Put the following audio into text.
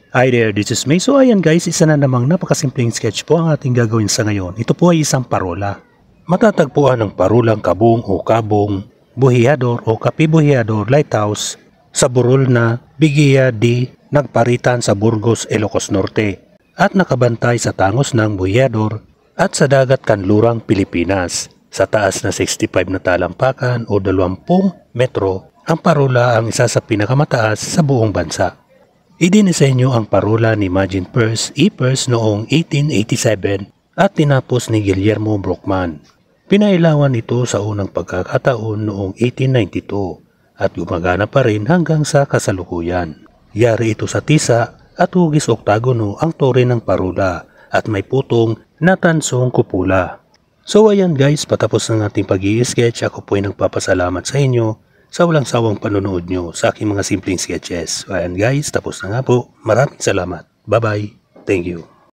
Hi there, this is May. So ayan guys, isa na namang napakasimpleng sketch po ang ating gagawin sa ngayon. Ito po ay isang parola. Matatagpuan ang parolang Kabung o Kabong, Buhiador o Kapibuhiador Lighthouse sa burol na Bigia di Nagparitan sa Burgos, Ilocos Norte at nakabantay sa tangos ng Buhiador at sa dagat kanlurang Pilipinas. Sa taas na 65 na talampakan o 20 metro, ang parola ang isa sa pinakamataas sa buong bansa. Idinisenyo ang parola ni Imagine Peirce noong 1887 at tinapos ni Guillermo Brockman. Pinailawan ito sa unang pagkakataon noong 1892 at gumagana pa rin hanggang sa kasalukuyan. Yari ito sa tisa at hugis oktagono ang tore ng parola at may putong na tansong kupula. So ayan guys, patapos ng ating pag-i-sketch. Ako po ay nagpapasalamat sa inyo sa walang sawang panonood nyo sa aking mga simpleng sketches. Ayan guys, tapos na nga po. Maraming salamat. Bye bye. Thank you.